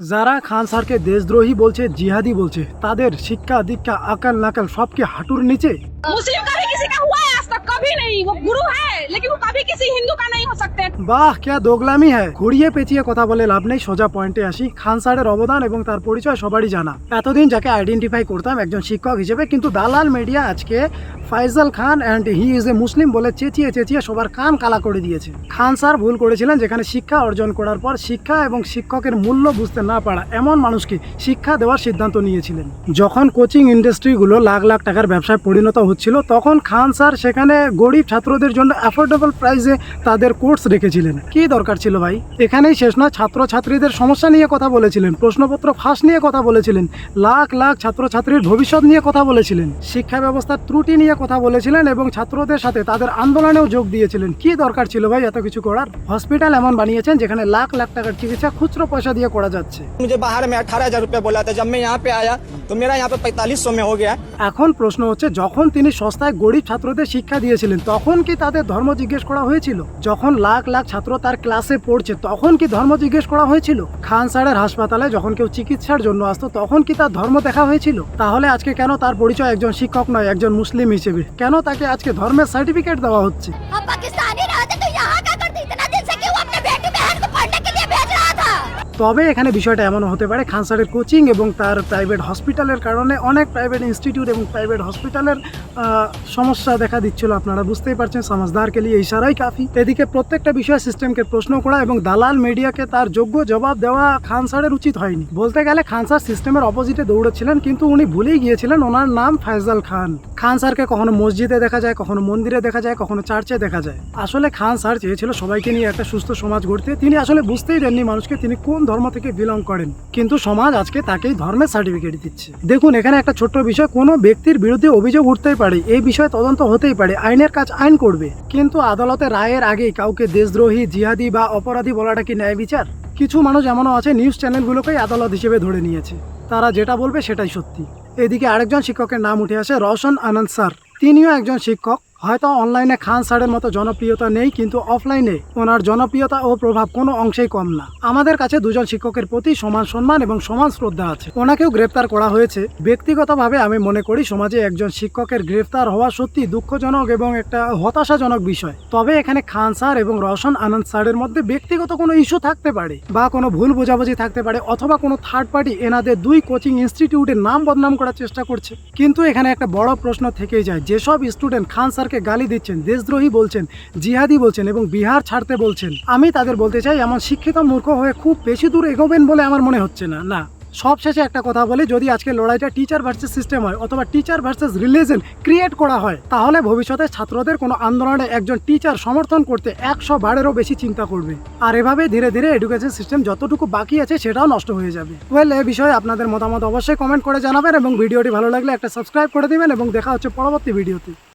যারা খান স্যারকে দেশদ্রোহী বলছে, জিহাদি বলছে, তাদের শিক্ষা দীক্ষা আকাল নাকাল সব কি হাঁটুর নিচে? मुस्लिम का भी किसी का हुआ है आज तक कभी नहीं। वो गुरु है लेकिन वो कभी किसी हिंदू का नहीं हो सकते। বাহ ক্যা দোগলামি হ্যায়। ঘুরিয়ে পেঁচিয়ে কথা বলে লাভ নেই, সোজা পয়েন্টে আসি। খান স্যারের অবদান এবং তার পরিচয় সবারই জানা। এতদিন যাকে আইডেন্টিফাই করতাম একজন শিক্ষক হিসেবে, কিন্তু দালাল মিডিয়া আজকে ফাইজাল খান অ্যান্ড হি ইজ এ মুসলিম বলে চেঁচিয়ে চেঁচিয়ে সবার কান কালা করে দিয়েছে। খান স্যার ভুল করেছিলেন যেখানে শিক্ষা অর্জন করার পর শিক্ষা এবং শিক্ষকের মূল্য বুঝতে না পারা এমন মানুষকে শিক্ষা দেওয়ার সিদ্ধান্ত নিয়েছিলেন। যখন কোচিং ইন্ডাস্ট্রিগুলো লাখ লাখ টাকার ব্যবসায় পরিণত হচ্ছিল, তখন খান স্যার সেখানে গরিব ছাত্রদের জন্য অ্যাফোর্ডেবল প্রাইসে তাদের কোর্স রেখেছিলেন। কি দরকার ছিল ভাই? এখানেই শেষ নয়, ছাত্রছাত্রীদের সমস্যা নিয়ে কথা বলেছিলেন, প্রশ্নপত্র ফাঁস নিয়ে কথা বলেছিলেন, লাখ লাখ ছাত্রছাত্রীর ভবিষ্যৎ নিয়ে কথা বলেছিলেন, শিক্ষা ব্যবস্থার ত্রুটি নিয়ে কথা বলেছিলেন এবং ছাত্রদের সাথে তাদের আন্দোলনেও যোগ দিয়েছিলেন। কি দরকার ছিল ভাই এত কিছু করার? হসপিটাল এমন বানিয়েছেন যেখানে লাখ লাখ টাকার চিকিৎসা খুচরো পয়সা দিয়ে করা যাচ্ছে। मुझे बाहर में 18,000 रुपया बोला था, जब मैं यहाँ पे आया तो मेरा यहाँ पे 4500 में हो गया। এখন প্রশ্ন হচ্ছে, যখন তিনি সস্তায় গরিব ছাত্রদের শিক্ষা দিয়েছিলেন তখন কি তাদের ধর্ম জিজ্ঞেস করা হয়েছিল? যখন লাখ লাখ ছাত্র তার ক্লাসে পড়ছে তখন কি ধর্ম জিজ্ঞেস করা হয়েছিল? খান স্যারের হাসপাতালে যখন কেউ চিকিৎসার জন্য আসতো তখন কি তার ধর্ম দেখা হয়েছিল? তাহলে আজকে কেন তার পরিচয় একজন শিক্ষক নয়, একজন মুসলিম হিসেবে? কেন তাকে আজকে ধর্মের সার্টিফিকেট দেওয়া হচ্ছে? हम पाकिस्तानी रहते तो यहाँ क्या करते? इतना दिन से क्यों अपने बेटी बहन को पढ़ने के लिए भेज रहा था? তবে এখানে বিষয়টা এমন হতে পারে, খান স্যারের কোচিং এবং তার প্রাইভেট হসপিটালের কারণে অনেক প্রাইভেট ইনস্টিটিউট এবং প্রাইভেট হসপিটালের সমস্যা দেখা দিচ্ছিল। আপনারা বুঝতেই পারছেন, সমাজদারকে লিয়ে ইশারাই কাফি। এদিকে প্রত্যেকটা বিষয় সিস্টেমকে প্রশ্ন করা এবং দালাল মিডিয়াকে তার যোগ্য জবাব দেওয়া খান স্যারের উচিত হয়নি। বলতে গেলে খান স্যার সিস্টেমের অপোজিটে দৌড়চ্ছিলেন, কিন্তু উনি ভুলেই গিয়েছিলেন ওনার নাম ফাইজাল খান। খান স্যারকে কখনো মসজিদে দেখা যায়, কখনো মন্দিরে দেখা যায়, কখনো চার্চে দেখা যায়। আসলে খান স্যার চেয়েছিল সবাইকে নিয়ে একটা সুস্থ সমাজ গড়তে। তিনি আসলে বুঝতেই দেননি মানুষকে তিনি কোন ধর্ম থেকে বিলং করেন, কিন্তু সমাজ আজকে তাকেই ধর্মের সার্টিফিকেট দিচ্ছে। দেখুন, এখানে একটা ছোট্ট বিষয়, কোনো ব্যক্তির বিরুদ্ধে অভিযোগ উঠতেই পারে, এই বিষয়ে তদন্ত হতেই পারে, আইনের কাজ আইন করবে, কিন্তু আদালতে রায়ের আগেই কাউকে দেশদ্রোহী, জিহাদি বা অপরাধী বলাটা কি ন্যায় বিচার? কিছু মানুষ এমনও আছে নিউজ চ্যানেলগুলোকেই আদালত হিসেবে ধরে নিয়েছে, তারা যেটা বলবে সেটাই সত্যি। এদিকে আরেকজন শিক্ষকের নাম উঠে আসে, রওশন আনন্দ স্যার। তিনিও একজন শিক্ষক। হয়তো অনলাইনে খান স্যারের মতো জনপ্রিয়তা নেই, কিন্তু অফলাইনে ওনার জনপ্রিয়তা ও প্রভাব কোনো অংশেই কম না। আমাদের কাছে দুজন শিক্ষকের প্রতি সমান সম্মান এবং সমান শ্রদ্ধা আছে। ওনাকেও গ্রেপ্তার করা হয়েছে। ব্যক্তিগতভাবে আমি মনে করি সমাজে একজন শিক্ষকের গ্রেফতার হওয়া সত্যি দুঃখজনক এবং একটা হতাশাজনক বিষয়। তবে এখানে খান স্যার এবং রওশন আনন্দ স্যারের মধ্যে ব্যক্তিগত কোনো ইস্যু থাকতে পারে, বা কোনো ভুল বোঝাবুঝি থাকতে পারে, অথবা কোনো থার্ড পার্টি এনাদের দুই কোচিং ইনস্টিটিউটের নাম বদনাম করার চেষ্টা করছে। কিন্তু এখানে একটা বড় প্রশ্ন থেকেই যায়, যেসব স্টুডেন্ট খান স্যারকে গালি দিচ্ছেন, দেশদ্রোহী বলছেন, জিহাদি বলছেন এবং বিহার ছাড়তে বলছেন, আমি তাদের বলতে চাই, এমন শিক্ষিত মূর্খ হয়ে খুব বেশি দূর এগোবেন বলে আমার মনে হচ্ছে না। সবশেষে একটা কথা বলি, যদি আজকে লড়াইটা টিচার ভার্সেস সিস্টেম হয় অথবা টিচার ভার্সেস রিলিজন ক্রিয়েট করা হয়, তাহলে ভবিষ্যতে ছাত্রদের কোনো আন্দোলনে একজন টিচার সমর্থন করতে 100 বারেরও বেশি চিন্তা করবে। আর এভাবে ধীরে ধীরে এডুকেশন সিস্টেম যতটুকু বাকি আছে সেটাও নষ্ট হয়ে যাবে। এ বিষয়ে আপনাদের মতামত অবশ্যই কমেন্ট করে জানাবেন এবং ভিডিওটি ভালো লাগলে একটা সাবস্ক্রাইব করে দিবেন এবং দেখা হচ্ছে পরবর্তী ভিডিওতে।